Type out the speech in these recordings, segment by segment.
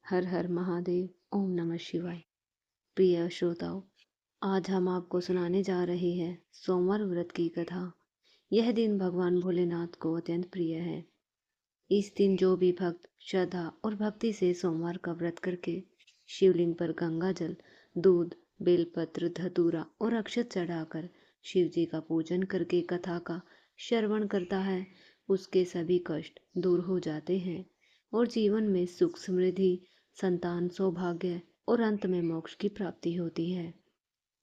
हर हर महादेव। ओम नमः शिवाय। प्रिय श्रोताओं, आज हम आपको सुनाने जा रहे हैं सोमवार व्रत की कथा। यह दिन भगवान भोलेनाथ को अत्यंत प्रिय है। इस दिन जो भी भक्त श्रद्धा और भक्ति से सोमवार का व्रत करके शिवलिंग पर गंगा जल, दूध, बेलपत्र, धतूरा और अक्षत चढ़ाकर शिव जी का पूजन करके कथा का श्रवण करता है, उसके सभी कष्ट दूर हो जाते हैं और जीवन में सुख, समृद्धि, संतान, सौभाग्य और अंत में मोक्ष की प्राप्ति होती है।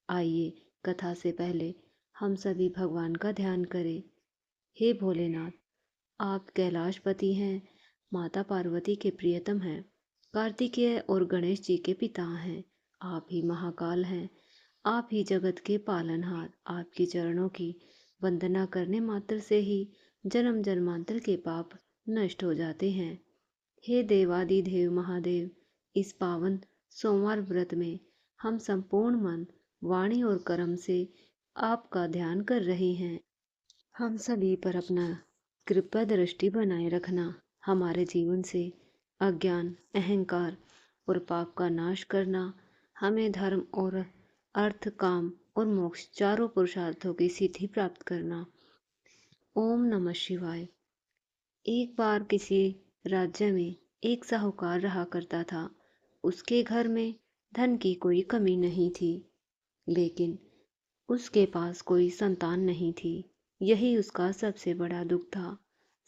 आइए कथा से पहले हम सभी भगवान का ध्यान करें। हे भोलेनाथ, आप कैलाशपति हैं, माता पार्वती के प्रियतम हैं, कार्तिकेय और गणेश जी के पिता हैं। आप ही महाकाल हैं, आप ही जगत के पालनहार। आपके चरणों की वंदना करने मात्र से ही जन्म जन्मांतर के पाप नष्ट हो जाते हैं। हे देवादिदेव महादेव, इस पावन सोमवार व्रत में हम संपूर्ण मन, वाणी और कर्म से आपका ध्यान कर रहे हैं। हम सभी पर अपना कृपा दृष्टि बनाए रखना, हमारे जीवन से अज्ञान, अहंकार और पाप का नाश करना, हमें धर्म और अर्थ, काम और मोक्ष चारों पुरुषार्थों की सिद्धि प्राप्त करना। ओम नमः शिवाय। एक बार किसी राज्य में एक साहूकार रहा करता था। उसके घर में धन की कोई कमी नहीं थी, लेकिन उसके पास कोई संतान नहीं थी। यही उसका सबसे बड़ा दुख था।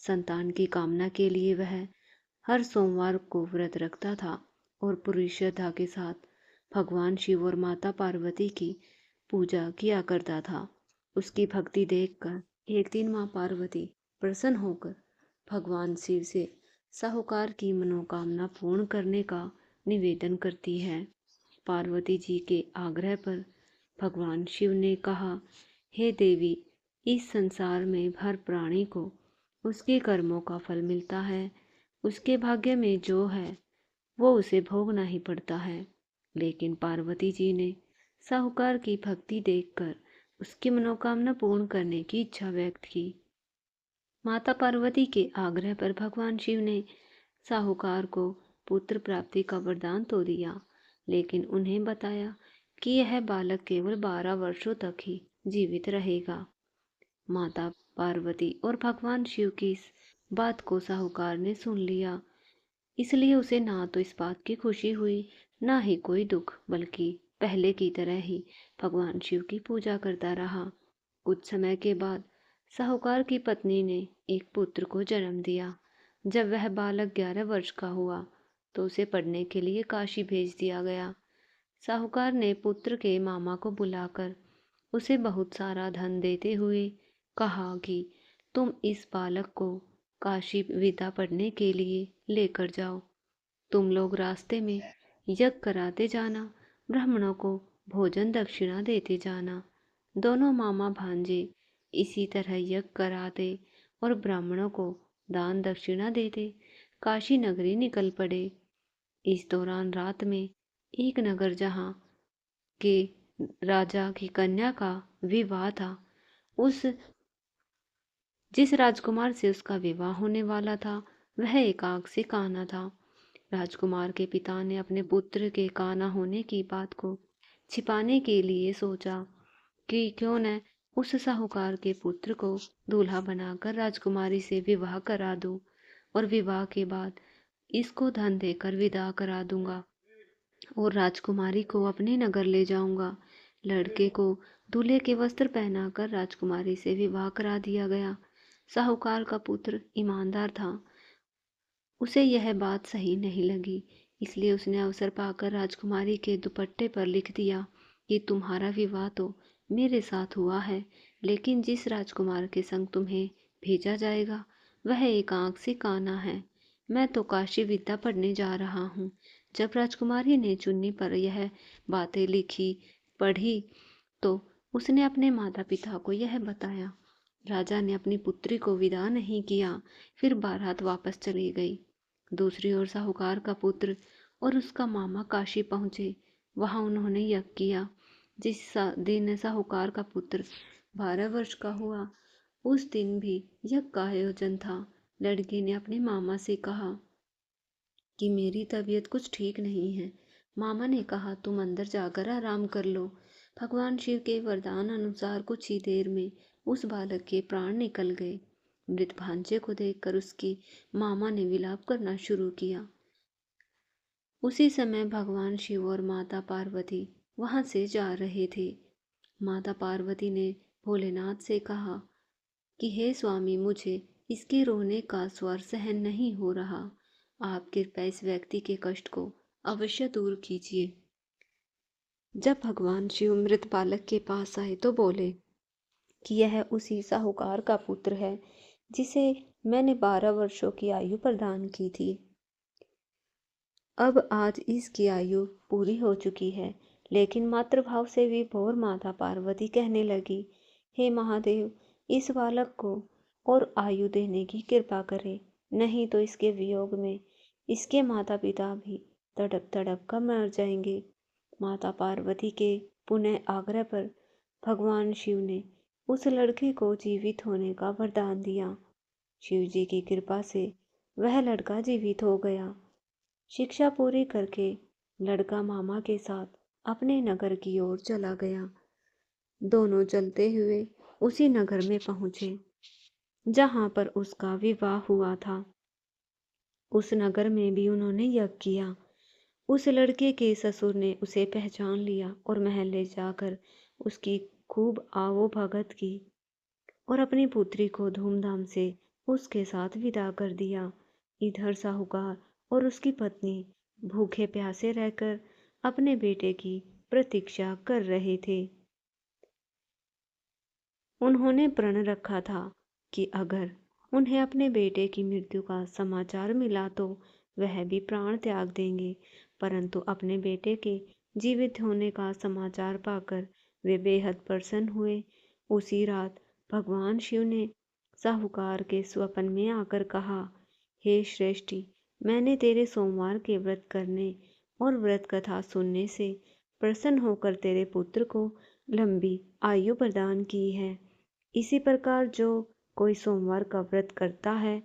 संतान की कामना के लिए वह हर सोमवार को व्रत रखता था और पूरी श्रद्धा के साथ भगवान शिव और माता पार्वती की पूजा किया करता था। उसकी भक्ति देखकर एक दिन माँ पार्वती प्रसन्न होकर भगवान शिव से साहूकार की मनोकामना पूर्ण करने का निवेदन करती है। पार्वती जी के आग्रह पर भगवान शिव ने कहा, हे देवी, इस संसार में हर प्राणी को उसके कर्मों का फल मिलता है। उसके भाग्य में जो है वो उसे भोगना ही पड़ता है। लेकिन पार्वती जी ने साहूकार की भक्ति देखकर उसकी मनोकामना पूर्ण करने की इच्छा व्यक्त की। माता पार्वती के आग्रह पर भगवान शिव ने साहूकार को पुत्र प्राप्ति का वरदान तो दिया, लेकिन उन्हें बताया कि यह बालक केवल 12 वर्षों तक ही जीवित रहेगा। माता पार्वती और भगवान शिव की इस बात को साहूकार ने सुन लिया, इसलिए उसे ना तो इस बात की खुशी हुई, ना ही कोई दुख, बल्कि पहले की तरह ही भगवान शिव की पूजा करता रहा। कुछ समय के बाद साहूकार की पत्नी ने एक पुत्र को जन्म दिया। जब वह बालक 11 वर्ष का हुआ तो उसे पढ़ने के लिए काशी भेज दिया गया। साहूकार ने पुत्र के मामा को बुलाकर उसे बहुत सारा धन देते हुए कहा कि तुम इस बालक को काशी विद्या पढ़ने के लिए लेकर जाओ। तुम लोग रास्ते में यज्ञ कराते जाना, ब्राह्मणों को भोजन दक्षिणा देते जाना। दोनों मामा भांजे इसी तरह यज्ञ कराते और ब्राह्मणों को दान दक्षिणा देते काशी नगरी निकल पड़े। इस दौरान रात में एक नगर जहाँ के राजा की कन्या का विवाह था, उस जिस राजकुमार से उसका विवाह होने वाला था वह एकाक से काना था। राजकुमार के पिता ने अपने पुत्र के काना होने की बात को छिपाने के लिए सोचा कि क्यों न उस साहूकार के पुत्र को दूल्हा बनाकर राजकुमारी से विवाह करा दूं और विवाह के बाद इसको धन देकर विदा करा दूंगा और राजकुमारी को अपने नगर ले जाऊंगा। लड़के को दूल्हे के वस्त्र पहनाकर राजकुमारी से विवाह करा दिया गया। साहूकार का पुत्र ईमानदार था, उसे यह बात सही नहीं लगी, इसलिए उसने अवसर पाकर राजकुमारी के दुपट्टे पर लिख दिया कि तुम्हारा विवाह तो मेरे साथ हुआ है, लेकिन जिस राजकुमार के संग तुम्हें भेजा जाएगा वह एक आंख से काना है। मैं तो काशी विद्या पढ़ने जा रहा हूँ। जब राजकुमारी ने चुन्नी पर यह बातें लिखी पढ़ी तो उसने अपने माता पिता को यह बताया। राजा ने अपनी पुत्री को विदा नहीं किया, फिर बारात वापस चली गई। दूसरी ओर साहूकार का पुत्र और उसका मामा काशी पहुंचे। वहां उन्होंने यज्ञ किया। जिस दिन साहूकार का पुत्र 12 वर्ष का हुआ, उस दिन भी यज्ञ का आयोजन था। लड़की ने अपने मामा से कहा कि मेरी तबीयत कुछ ठीक नहीं है। मामा ने कहा तुम अंदर जाकर आराम कर लो। भगवान शिव के वरदान अनुसार कुछ ही देर में उस बालक के प्राण निकल गए। मृत भांजे को देखकर उसकी मामा ने विलाप करना शुरू किया। उसी समय भगवान शिव और माता पार्वती वहां से जा रहे थे। माता पार्वती ने भोलेनाथ से कहा कि हे स्वामी, मुझे इसके रोने का स्वर सहन नहीं हो रहा। आप कृपया इस व्यक्ति के कष्ट को अवश्य दूर कीजिए। जब भगवान शिव मृत बालक के पास आए तो बोले कि यह उसी साहूकार का पुत्र है जिसे मैंने 12 वर्षों की आयु प्रदान की थी। अब आज इसकी आयु पूरी हो चुकी है। लेकिन मातृभाव से विभोर माता पार्वती कहने लगी, हे महादेव, इस बालक को और आयु देने की कृपा करें, नहीं तो इसके वियोग में इसके माता पिता भी तड़प तड़प कर मर जाएंगे। माता पार्वती के पुनः आग्रह पर भगवान शिव ने उस लड़के को जीवित होने का वरदान दिया। शिव जी की कृपा से वह लड़का जीवित हो गया। शिक्षा पूरी करके लड़का मामा के साथ अपने नगर की ओर चला गया। दोनों चलते हुए उसी नगर में पहुंचे जहां पर उसका विवाह हुआ था। उस नगर में भी उन्होंने यज्ञ किया। उस लड़के के ससुर ने उसे पहचान लिया और महल ले जाकर उसकी खूब आवो भगत की और अपनी पुत्री को धूमधाम से उसके साथ विदा कर दिया। इधर साहूकार और उसकी पत्नी भूखे प्यासे रहकर अपने बेटे की प्रतीक्षा कर रहे थे। उन्होंने प्रण रखा था कि अगर उन्हें अपने बेटे की मृत्यु का समाचार मिला तो वह भी प्राण त्याग देंगे, परंतु अपने बेटे के जीवित होने का समाचार पाकर वे बेहद प्रसन्न हुए। उसी रात भगवान शिव ने साहूकार के स्वप्न में आकर कहा, हे श्रेष्ठी, मैंने तेरे सोमवार के व्रत करने और व्रत कथा सुनने से प्रसन्न होकर तेरे पुत्र को लंबी आयु प्रदान की है। इसी प्रकार जो कोई सोमवार का व्रत करता है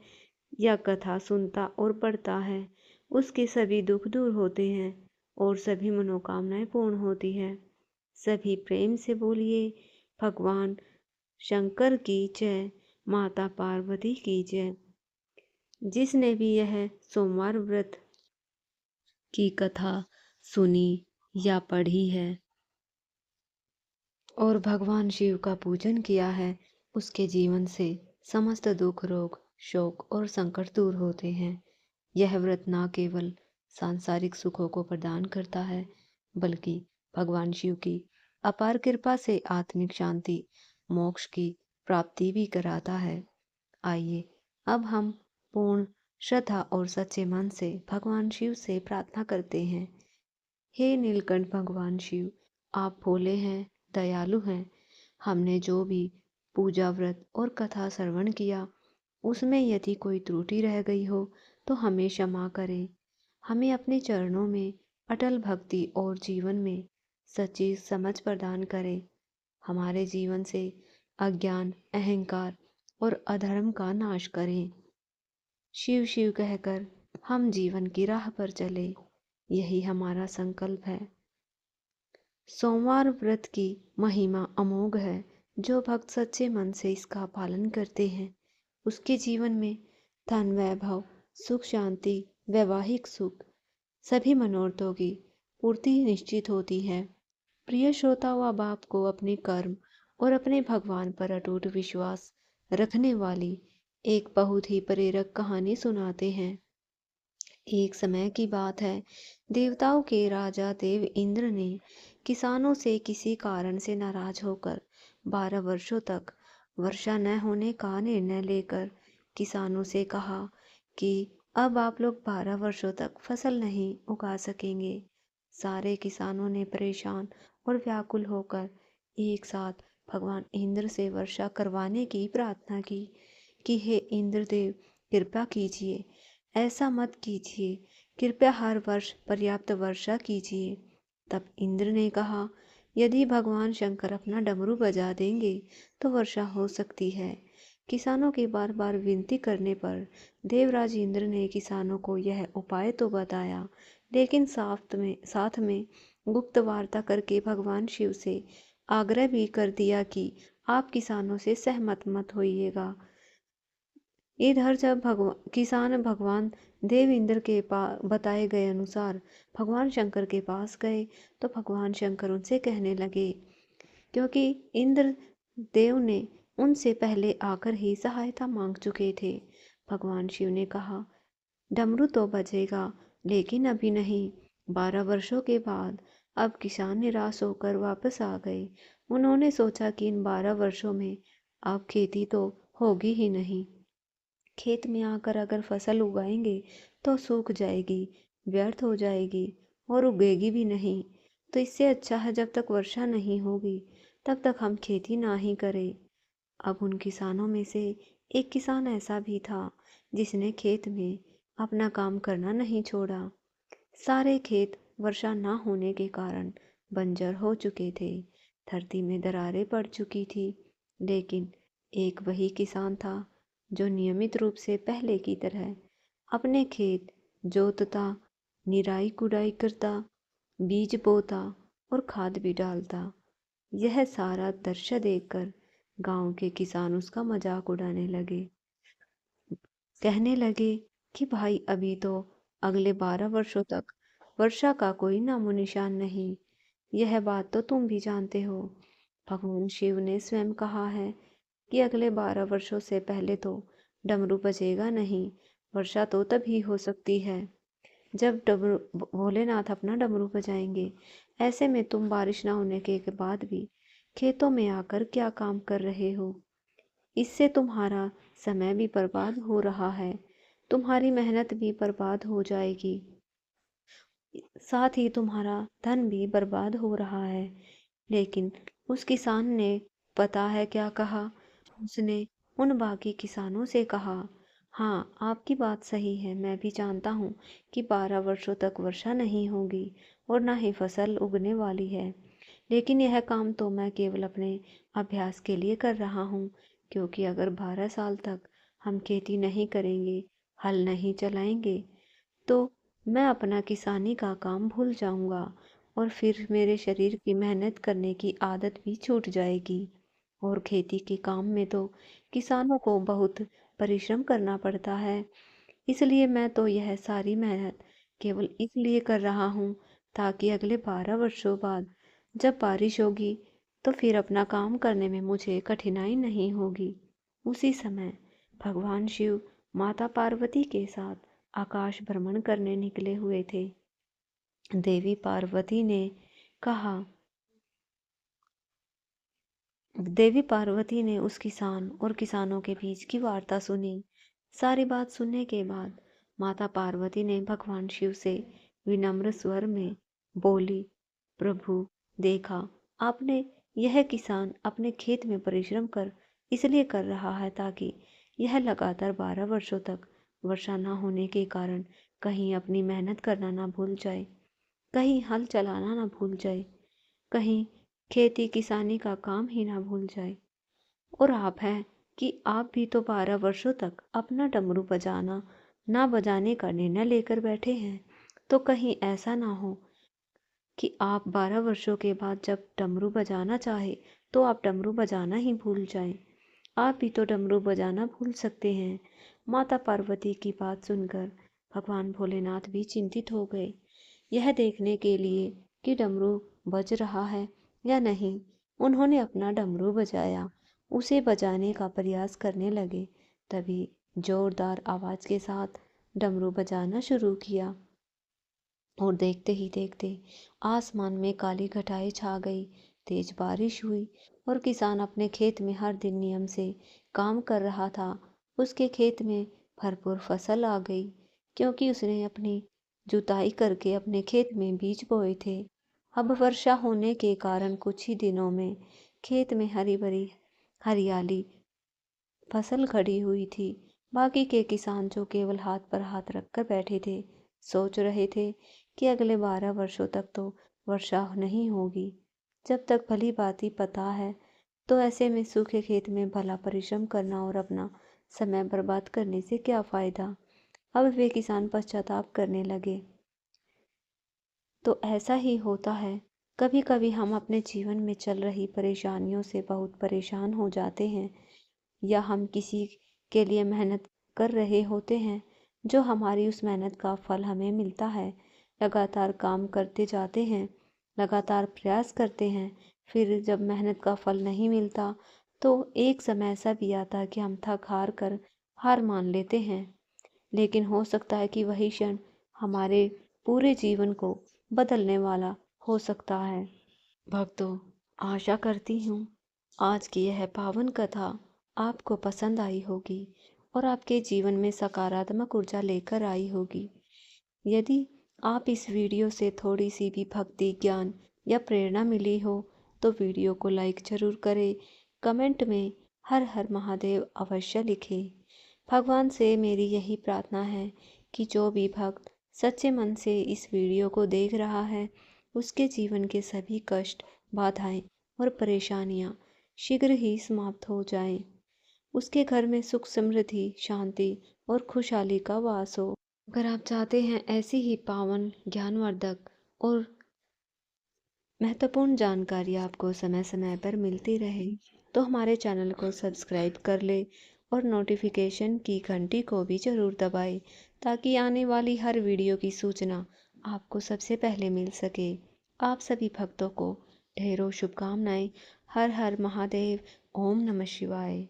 या कथा सुनता और पढ़ता है, उसके सभी दुख दूर होते हैं और सभी मनोकामनाएं पूर्ण होती है। सभी प्रेम से बोलिए, भगवान शंकर की जय, माता पार्वती की जय। जिसने भी यह सोमवार व्रत की कथा सुनी या पढ़ी है और भगवान शिव का पूजन किया है, उसके जीवन से समस्त दुख, रोग, शोक और संकट दूर होते हैं। यह व्रत न केवल सांसारिक सुखों को प्रदान करता है, बल्कि भगवान शिव की अपार कृपा से आत्मिक शांति, मोक्ष की प्राप्ति भी कराता है। आइए अब हम पूर्ण श्रद्धा और सच्चे मन से भगवान शिव से प्रार्थना करते हैं। हे नीलकंठ भगवान शिव, आप भोले हैं, दयालु हैं। हमने जो भी पूजा, व्रत और कथा श्रवण किया, उसमें यदि कोई त्रुटि रह गई हो तो हमें क्षमा करें। हमें अपने चरणों में अटल भक्ति और जीवन में सच्ची समझ प्रदान करें। हमारे जीवन से अज्ञान, अहंकार और अधर्म का नाश करें। शिव शिव कहकर हम जीवन की राह पर चले, यही हमारा संकल्प है। सोमवार व्रत की महिमा अमोघ है। जो भक्त सच्चे मन से इसका पालन करते हैं, उसके जीवन में धन, वैभव, सुख, शांति, वैवाहिक सुख, सभी मनोरथों की पूर्ति निश्चित होती है। प्रिय श्रोताओं, अब आपको अपने कर्म और अपने भगवान पर अटूट विश्वास रखने वाली एक बहुत ही प्रेरक कहानी सुनाते हैं। एक समय की बात है, देवताओं के राजा देव इंद्र ने किसानों से किसी कारण से नाराज होकर 12 वर्षों तक वर्षा न होने का निर्णय लेकर किसानों से कहा कि अब आप लोग 12 वर्षों तक फसल नहीं उगा सकेंगे। सारे किसानों ने परेशान और व्याकुल होकर एक साथ भगवान इंद्र से वर्षा करवाने की प्रार्थना की कि हे इंद्रदेव, कृपा कीजिए, ऐसा मत कीजिए, कृपया हर वर्ष पर्याप्त वर्षा कीजिए। तब इंद्र ने कहा, यदि भगवान शंकर अपना डमरू बजा देंगे तो वर्षा हो सकती है, किसानों की बार बार विनती करने पर देवराज इंद्र ने किसानों को यह उपाय तो बताया, लेकिन साथ में गुप्त वार्ता करके भगवान शिव से आग्रह भी कर दिया कि आप किसानों से सहमत मत होइएगा। इधर जब किसान भगवान देव इंद्र के बताए गए अनुसार भगवान शंकर के पास गए, तो भगवान शंकर उनसे कहने लगे, क्योंकि इंद्र देव ने उनसे पहले आकर ही सहायता मांग चुके थे। भगवान शिव ने कहा, डमरू तो बजेगा, लेकिन अभी नहीं, 12 वर्षों के बाद। अब किसान निराश होकर वापस आ गए। उन्होंने सोचा कि इन 12 वर्षों में अब खेती तो होगी ही नहीं। खेत में आकर अगर फसल उगाएंगे तो सूख जाएगी, व्यर्थ हो जाएगी और उगेगी भी नहीं। तो इससे अच्छा है जब तक वर्षा नहीं होगी तब तक हम खेती ना ही करें। अब उन किसानों में से एक किसान ऐसा भी था जिसने खेत में अपना काम करना नहीं छोड़ा। सारे खेत वर्षा ना होने के कारण बंजर हो चुके थे, धरती में दरारें पड़ चुकी थी। लेकिन एक वही किसान था जो नियमित रूप से पहले की तरह अपने खेत जोतता, निराई गुड़ाई करता, बीज बोता और खाद भी डालता। यह सारा दृश्य देखकर गांव के किसान उसका मजाक उड़ाने लगे। कहने लगे कि भाई, अभी तो अगले 12 वर्षों तक वर्षा का कोई नामो निशान नहीं। यह बात तो तुम भी जानते हो। भगवान शिव ने स्वयं कहा है कि अगले 12 वर्षों से पहले तो डमरू बजेगा नहीं। वर्षा तो तभी हो सकती है जब डमरू भोलेनाथ अपना डमरू बजाएंगे। ऐसे में तुम बारिश ना होने के बाद भी खेतों में आकर क्या काम कर रहे हो? इससे तुम्हारा समय भी बर्बाद हो रहा है, तुम्हारी मेहनत भी बर्बाद हो जाएगी, साथ ही तुम्हारा धन भी बर्बाद हो रहा है। लेकिन उस किसान ने पता है क्या कहा? उसने उन बाकी किसानों से कहा, हाँ, आपकी बात सही है, मैं भी जानता हूँ कि 12 वर्षों तक वर्षा नहीं होगी और ना ही फसल उगने वाली है। लेकिन यह काम तो मैं केवल अपने अभ्यास के लिए कर रहा हूँ, क्योंकि अगर 12 साल तक हम खेती नहीं करेंगे, हल नहीं चलाएंगे, तो मैं अपना किसानी का काम भूल जाऊंगा और फिर मेरे शरीर की मेहनत करने की आदत भी छूट जाएगी। और खेती के काम में तो किसानों को बहुत परिश्रम करना पड़ता है। इसलिए मैं तो यह सारी मेहनत केवल इसलिए कर रहा हूँ ताकि अगले 12 वर्षों बाद जब बारिश होगी तो फिर अपना काम करने में मुझे कठिनाई नहीं होगी। उसी समय भगवान शिव माता पार्वती के साथ आकाश भ्रमण करने निकले हुए थे। देवी पार्वती ने कहा देवी पार्वती ने उस किसान और किसानों के बीच की वार्ता सुनी। सारी बात सुनने के बाद माता पार्वती ने भगवान शिव से विनम्र स्वर में बोली, प्रभु, देखा आपने, यह किसान अपने खेत में परिश्रम कर इसलिए कर रहा है ताकि यह लगातार 12 वर्षों तक वर्षा न होने के कारण कहीं अपनी मेहनत करना ना भूल जाए, कहीं हल चलाना ना भूल जाए, कहीं खेती किसानी का काम ही ना भूल जाए। और आप हैं कि आप भी तो 12 वर्षों तक अपना डमरू बजाना ना बजाने का निर्णय लेकर बैठे हैं। तो कहीं ऐसा ना हो कि आप 12 वर्षों के बाद जब डमरू बजाना चाहे तो आप डमरू बजाना ही भूल जाएं। आप भी तो डमरू बजाना भूल सकते हैं। माता पार्वती की बात सुनकर भगवान भोलेनाथ भी चिंतित हो गए। यह देखने के लिए कि डमरू बज रहा है या नहीं, उन्होंने अपना डमरू बजाया। उसे बजाने का प्रयास करने लगे। तभी जोरदार आवाज के साथ डमरू बजाना शुरू किया और देखते ही देखते आसमान में काली घटाएं छा गई। तेज बारिश हुई और किसान अपने खेत में हर दिन नियम से काम कर रहा था। उसके खेत में भरपूर फसल आ गई, क्योंकि उसने अपनी जुताई करके अपने खेत में बीज बोए थे। अब वर्षा होने के कारण कुछ ही दिनों में खेत में हरी भरी हरियाली फसल खड़ी हुई थी। बाकी के किसान जो केवल हाथ पर हाथ रखकर बैठे थे, सोच रहे थे कि अगले 12 वर्षों तक तो वर्षा नहीं होगी। जब तक भली भांति पता है तो ऐसे में सूखे खेत में भला परिश्रम करना और अपना समय बर्बाद करने से क्या फायदा। अब वे किसान पश्चाताप करने लगे। तो ऐसा ही होता है, कभी कभी हम अपने जीवन में चल रही परेशानियों से बहुत परेशान हो जाते हैं, या हम किसी के लिए मेहनत कर रहे होते हैं, जो हमारी उस मेहनत का फल हमें मिलता है। लगातार काम करते जाते हैं, लगातार प्रयास करते हैं, फिर जब मेहनत का फल नहीं मिलता तो एक समय ऐसा भी आता है कि हम थक हार कर हार मान लेते हैं। लेकिन हो सकता है कि वही क्षण हमारे पूरे जीवन को बदलने वाला हो सकता है। भक्तों, आशा करती हूँ आज की यह पावन कथा आपको पसंद आई होगी और आपके जीवन में सकारात्मक ऊर्जा लेकर आई होगी। यदि आप इस वीडियो से थोड़ी सी भी भक्ति, ज्ञान या प्रेरणा मिली हो तो वीडियो को लाइक जरूर करें। कमेंट में हर हर महादेव अवश्य लिखें। भगवान से मेरी यही प्रार्थना है कि जो भी भक्त सच्चे मन से इस वीडियो को देख रहा है, उसके जीवन के सभी कष्ट, बाधाएं और परेशानियां शीघ्र ही समाप्त हो जाएं। उसके घर में सुख, समृद्धि, शांति और खुशहाली का वास हो। अगर आप चाहते हैं ऐसी ही पावन, ज्ञानवर्धक और महत्वपूर्ण जानकारी आपको समय समय पर मिलती रहे, तो हमारे चैनल को सब्सक्राइब कर ले और नोटिफिकेशन की घंटी को भी ज़रूर दबाएं, ताकि आने वाली हर वीडियो की सूचना आपको सबसे पहले मिल सके। आप सभी भक्तों को ढेरों शुभकामनाएं। हर हर महादेव। ओम नमः शिवाय।